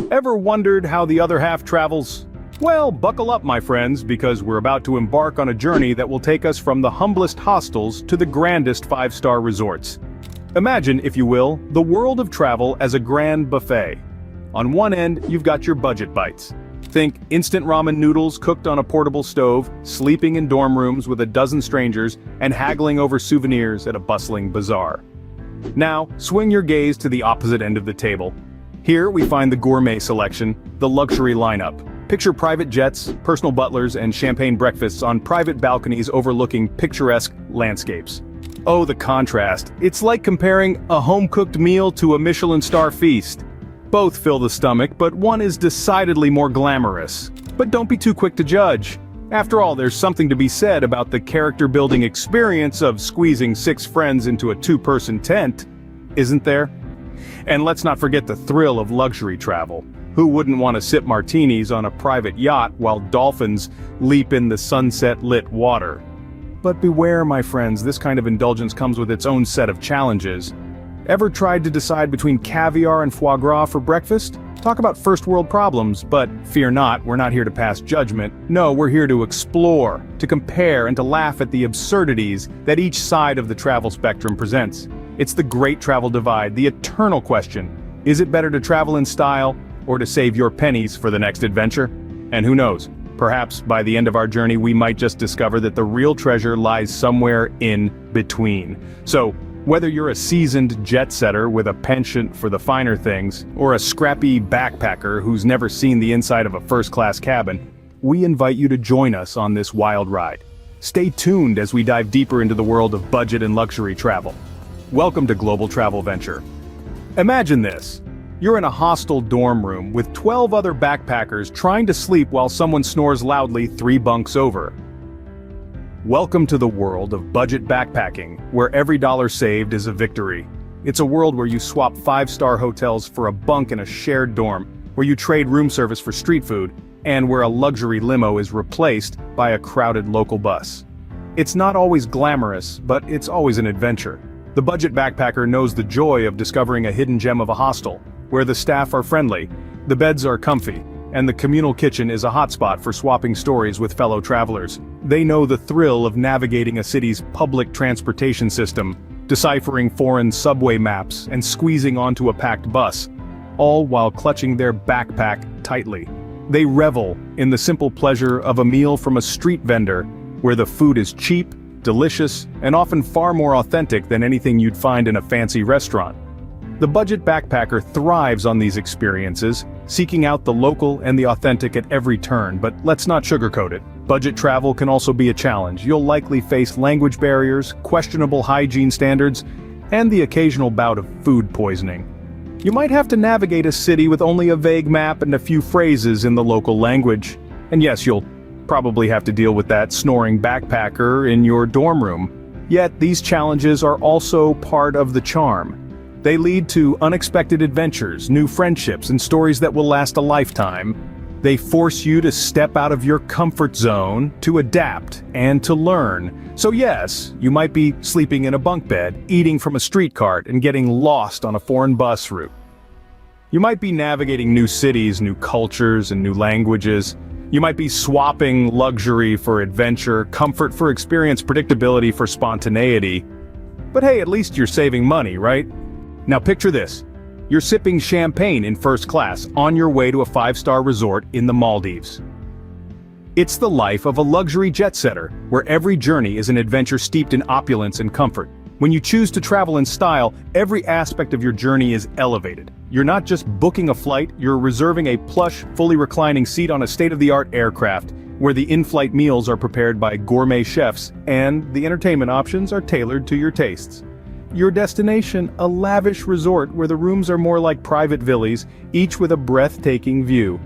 Ever wondered how the other half travels? Well, buckle up, my friends, because we're about to embark on a journey that will take us from the humblest hostels to the grandest five-star resorts. Imagine, if you will, the world of travel as a grand buffet. On one end, you've got your budget bites. Think instant ramen noodles cooked on a portable stove, sleeping in dorm rooms with a dozen strangers, and haggling over souvenirs at a bustling bazaar. Now, swing your gaze to the opposite end of the table. Here we find the gourmet selection, the luxury lineup. Picture private jets, personal butlers, and champagne breakfasts on private balconies overlooking picturesque landscapes. Oh, the contrast. It's like comparing a home-cooked meal to a Michelin star feast. Both fill the stomach, but one is decidedly more glamorous. But don't be too quick to judge. After all, there's something to be said about the character-building experience of squeezing 6 friends into a 2-person tent, isn't there? And let's not forget the thrill of luxury travel. Who wouldn't want to sip martinis on a private yacht while dolphins leap in the sunset-lit water? But beware, my friends, this kind of indulgence comes with its own set of challenges. Ever tried to decide between caviar and foie gras for breakfast? Talk about first-world problems, but fear not, we're not here to pass judgment. No, we're here to explore, to compare, and to laugh at the absurdities that each side of the travel spectrum presents. It's the great travel divide, the eternal question. Is it better to travel in style, or to save your pennies for the next adventure? And who knows, perhaps by the end of our journey we might just discover that the real treasure lies somewhere in between. So, whether you're a seasoned jet setter with a penchant for the finer things, or a scrappy backpacker who's never seen the inside of a first-class cabin, we invite you to join us on this wild ride. Stay tuned as we dive deeper into the world of budget and luxury travel. Welcome to Global Travel Venture. Imagine this. You're in a hostel dorm room with 12 other backpackers trying to sleep while someone snores loudly 3 bunks over. Welcome to the world of budget backpacking, where every dollar saved is a victory. It's a world where you swap 5-star hotels for a bunk in a shared dorm, where you trade room service for street food, and where a luxury limo is replaced by a crowded local bus. It's not always glamorous, but it's always an adventure. The budget backpacker knows the joy of discovering a hidden gem of a hostel, where the staff are friendly, the beds are comfy, and the communal kitchen is a hotspot for swapping stories with fellow travelers. They know the thrill of navigating a city's public transportation system, deciphering foreign subway maps, and squeezing onto a packed bus, all while clutching their backpack tightly. They revel in the simple pleasure of a meal from a street vendor, where the food is cheap, delicious, and often far more authentic than anything you'd find in a fancy restaurant. The budget backpacker thrives on these experiences, seeking out the local and the authentic at every turn, but let's not sugarcoat it. Budget travel can also be a challenge. You'll likely face language barriers, questionable hygiene standards, and the occasional bout of food poisoning. You might have to navigate a city with only a vague map and a few phrases in the local language. And yes, you'll probably have to deal with that snoring backpacker in your dorm room. Yet these challenges are also part of the charm. They lead to unexpected adventures, new friendships, and stories that will last a lifetime. They force you to step out of your comfort zone, to adapt, and to learn. So yes, you might be sleeping in a bunk bed, eating from a street cart, and getting lost on a foreign bus route. You might be navigating new cities, new cultures, and new languages. You might be swapping luxury for adventure, comfort for experience, predictability for spontaneity. But hey, at least you're saving money, right? Now picture this. You're sipping champagne in first class on your way to a 5-star resort in the Maldives. It's the life of a luxury jet setter, where every journey is an adventure steeped in opulence and comfort. When you choose to travel in style, every aspect of your journey is elevated. You're not just booking a flight, you're reserving a plush, fully reclining seat on a state-of-the-art aircraft, where the in-flight meals are prepared by gourmet chefs, and the entertainment options are tailored to your tastes. Your destination, a lavish resort where the rooms are more like private villas, each with a breathtaking view.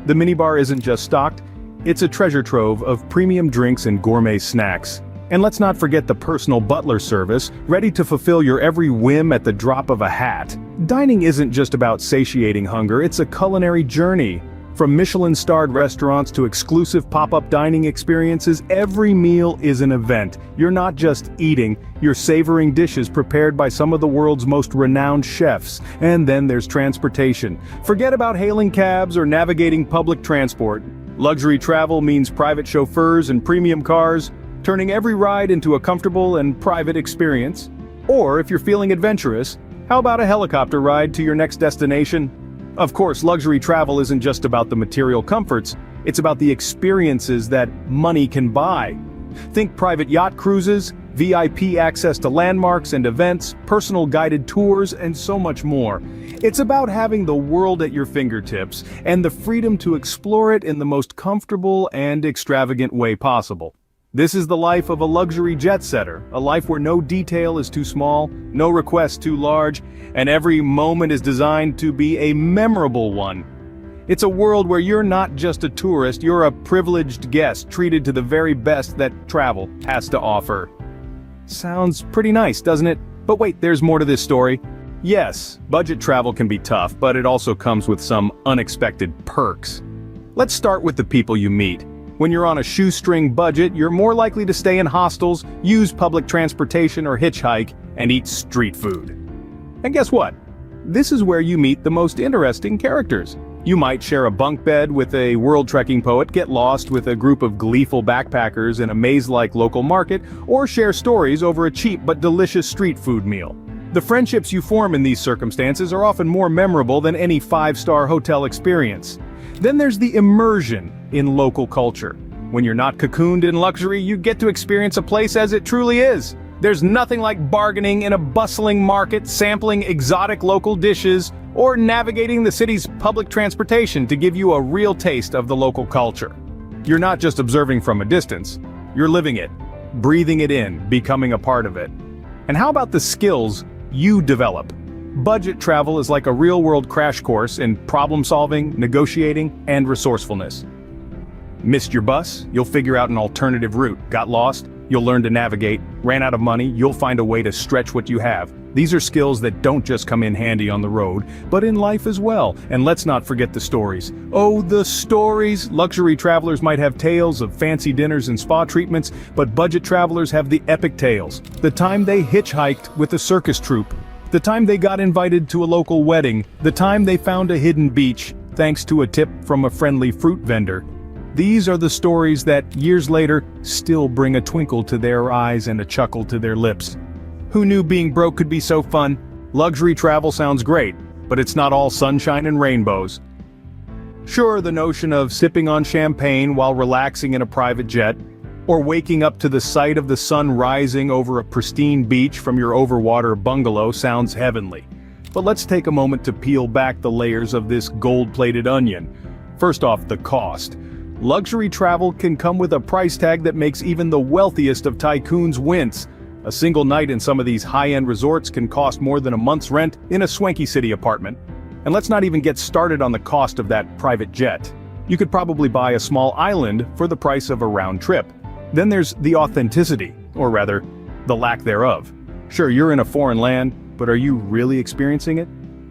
The minibar isn't just stocked, it's a treasure trove of premium drinks and gourmet snacks. And let's not forget the personal butler service, ready to fulfill your every whim at the drop of a hat. Dining isn't just about satiating hunger, it's a culinary journey. From Michelin-starred restaurants to exclusive pop-up dining experiences, every meal is an event. You're not just eating, you're savoring dishes prepared by some of the world's most renowned chefs. And then there's transportation. Forget about hailing cabs or navigating public transport. Luxury travel means private chauffeurs and premium cars, turning every ride into a comfortable and private experience. Or if you're feeling adventurous, how about a helicopter ride to your next destination? Of course, luxury travel isn't just about the material comforts, it's about the experiences that money can buy. Think private yacht cruises, VIP access to landmarks and events, personal guided tours, and so much more. It's about having the world at your fingertips and the freedom to explore it in the most comfortable and extravagant way possible. This is the life of a luxury jet setter, a life where no detail is too small, no request too large, and every moment is designed to be a memorable one. It's a world where you're not just a tourist, you're a privileged guest treated to the very best that travel has to offer. Sounds pretty nice, doesn't it? But wait, there's more to this story. Yes, budget travel can be tough, but it also comes with some unexpected perks. Let's start with the people you meet. When you're on a shoestring budget, you're more likely to stay in hostels, use public transportation or hitchhike, and eat street food. And guess what? This is where you meet the most interesting characters. You might share a bunk bed with a world-trekking poet, get lost with a group of gleeful backpackers in a maze-like local market, or share stories over a cheap but delicious street food meal. The friendships you form in these circumstances are often more memorable than any five-star hotel experience. Then there's the immersion in local culture. When you're not cocooned in luxury, you get to experience a place as it truly is. There's nothing like bargaining in a bustling market, sampling exotic local dishes, or navigating the city's public transportation to give you a real taste of the local culture. You're not just observing from a distance, you're living it, breathing it in, becoming a part of it. And how about the skills you develop? Budget travel is like a real-world crash course in problem-solving, negotiating, and resourcefulness. Missed your bus? You'll figure out an alternative route. Got lost? You'll learn to navigate. Ran out of money? You'll find a way to stretch what you have. These are skills that don't just come in handy on the road, but in life as well. And let's not forget the stories. Oh, the stories! Luxury travelers might have tales of fancy dinners and spa treatments, but budget travelers have the epic tales. The time they hitchhiked with a circus troupe. The time they got invited to a local wedding, the time they found a hidden beach, thanks to a tip from a friendly fruit vendor. These are the stories that, years later, still bring a twinkle to their eyes and a chuckle to their lips. Who knew being broke could be so fun? Luxury travel sounds great, but it's not all sunshine and rainbows. Sure, the notion of sipping on champagne while relaxing in a private jet, or waking up to the sight of the sun rising over a pristine beach from your overwater bungalow sounds heavenly. But let's take a moment to peel back the layers of this gold-plated onion. First off, the cost. Luxury travel can come with a price tag that makes even the wealthiest of tycoons wince. A single night in some of these high-end resorts can cost more than a month's rent in a swanky city apartment. And let's not even get started on the cost of that private jet. You could probably buy a small island for the price of a round trip. Then there's the authenticity, or rather, the lack thereof. Sure, you're in a foreign land, but are you really experiencing it?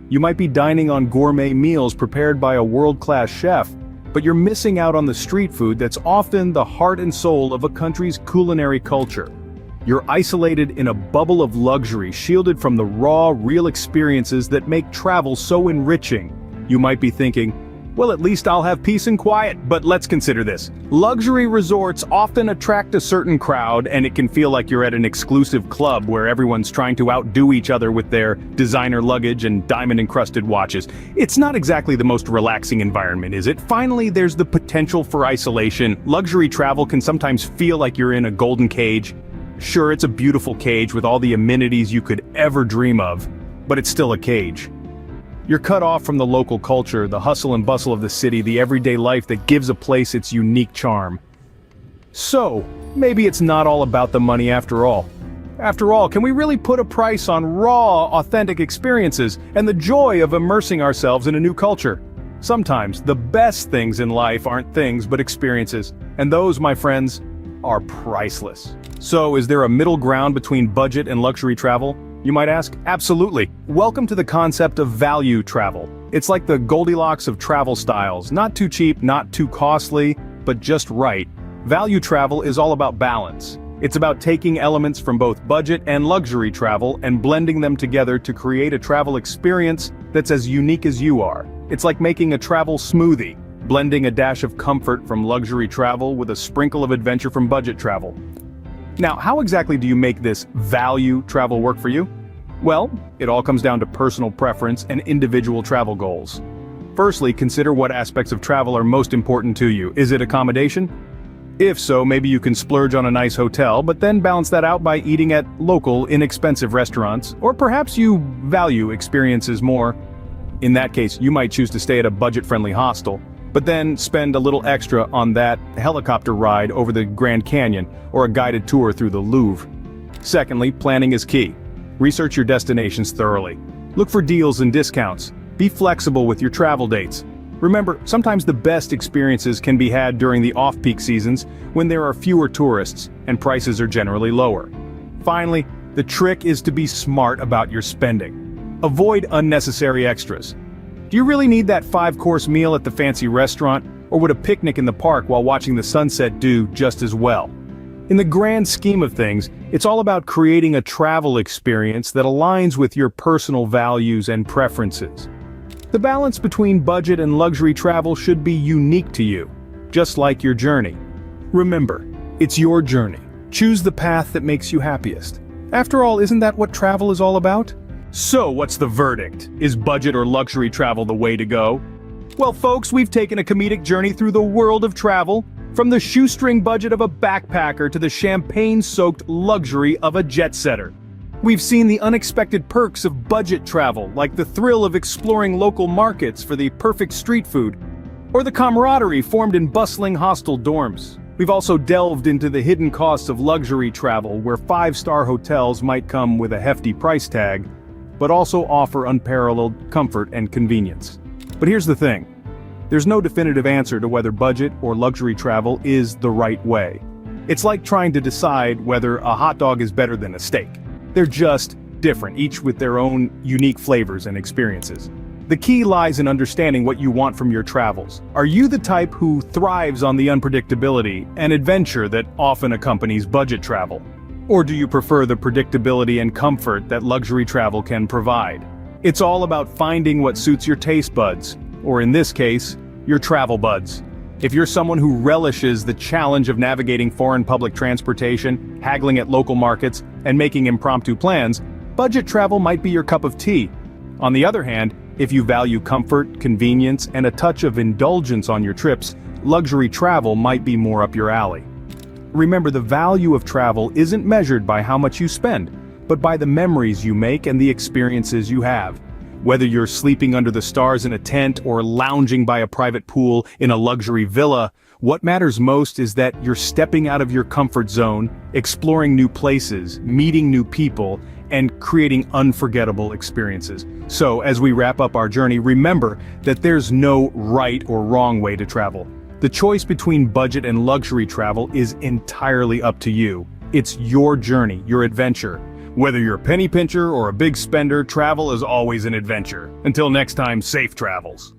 You might be dining on gourmet meals prepared by a world-class chef, but you're missing out on the street food that's often the heart and soul of a country's culinary culture. You're isolated in a bubble of luxury, shielded from the raw, real experiences that make travel so enriching. You might be thinking, well, at least I'll have peace and quiet, but let's consider this. Luxury resorts often attract a certain crowd, and it can feel like you're at an exclusive club where everyone's trying to outdo each other with their designer luggage and diamond-encrusted watches. It's not exactly the most relaxing environment, is it? Finally, there's the potential for isolation. Luxury travel can sometimes feel like you're in a golden cage. Sure, it's a beautiful cage with all the amenities you could ever dream of, but it's still a cage. You're cut off from the local culture, the hustle and bustle of the city, the everyday life that gives a place its unique charm. So, maybe it's not all about the money after all. After all, can we really put a price on raw, authentic experiences and the joy of immersing ourselves in a new culture? Sometimes, the best things in life aren't things but experiences, and those, my friends, are priceless. So, is there a middle ground between budget and luxury travel? You might ask? Absolutely. Welcome to the concept of value travel. It's like the Goldilocks of travel styles, not too cheap, not too costly, but just right. Value travel is all about balance. It's about taking elements from both budget and luxury travel and blending them together to create a travel experience that's as unique as you are. It's like making a travel smoothie, blending a dash of comfort from luxury travel with a sprinkle of adventure from budget travel. Now, how exactly do you make this value travel work for you? Well, it all comes down to personal preference and individual travel goals. Firstly, consider what aspects of travel are most important to you. Is it accommodation? If so, maybe you can splurge on a nice hotel, but then balance that out by eating at local, inexpensive restaurants, or perhaps you value experiences more. In that case, you might choose to stay at a budget-friendly hostel, but then spend a little extra on that helicopter ride over the Grand Canyon or a guided tour through the Louvre. Secondly, planning is key. Research your destinations thoroughly. Look for deals and discounts. Be flexible with your travel dates. Remember, sometimes the best experiences can be had during the off-peak seasons when there are fewer tourists and prices are generally lower. Finally, the trick is to be smart about your spending. Avoid unnecessary extras. Do you really need that 5-course meal at the fancy restaurant, or would a picnic in the park while watching the sunset do just as well? In the grand scheme of things, it's all about creating a travel experience that aligns with your personal values and preferences. The balance between budget and luxury travel should be unique to you, just like your journey. Remember, it's your journey. Choose the path that makes you happiest. After all, isn't that what travel is all about? So, what's the verdict? Is budget or luxury travel the way to go? Well, folks, we've taken a comedic journey through the world of travel, from the shoestring budget of a backpacker to the champagne-soaked luxury of a jet-setter. We've seen the unexpected perks of budget travel, like the thrill of exploring local markets for the perfect street food, or the camaraderie formed in bustling hostel dorms. We've also delved into the hidden costs of luxury travel, where 5-star hotels might come with a hefty price tag, but also offer unparalleled comfort and convenience. But here's the thing. There's no definitive answer to whether budget or luxury travel is the right way. It's like trying to decide whether a hot dog is better than a steak. They're just different, each with their own unique flavors and experiences. The key lies in understanding what you want from your travels. Are you the type who thrives on the unpredictability and adventure that often accompanies budget travel? Or do you prefer the predictability and comfort that luxury travel can provide? It's all about finding what suits your taste buds, or in this case, your travel buds. If you're someone who relishes the challenge of navigating foreign public transportation, haggling at local markets, and making impromptu plans, budget travel might be your cup of tea. On the other hand, if you value comfort, convenience, and a touch of indulgence on your trips, luxury travel might be more up your alley. Remember, the value of travel isn't measured by how much you spend, but by the memories you make and the experiences you have. Whether you're sleeping under the stars in a tent or lounging by a private pool in a luxury villa, what matters most is that you're stepping out of your comfort zone, exploring new places, meeting new people, and creating unforgettable experiences. So, as we wrap up our journey, remember that there's no right or wrong way to travel. The choice between budget and luxury travel is entirely up to you. It's your journey, your adventure. Whether you're a penny pincher or a big spender, travel is always an adventure. Until next time, safe travels.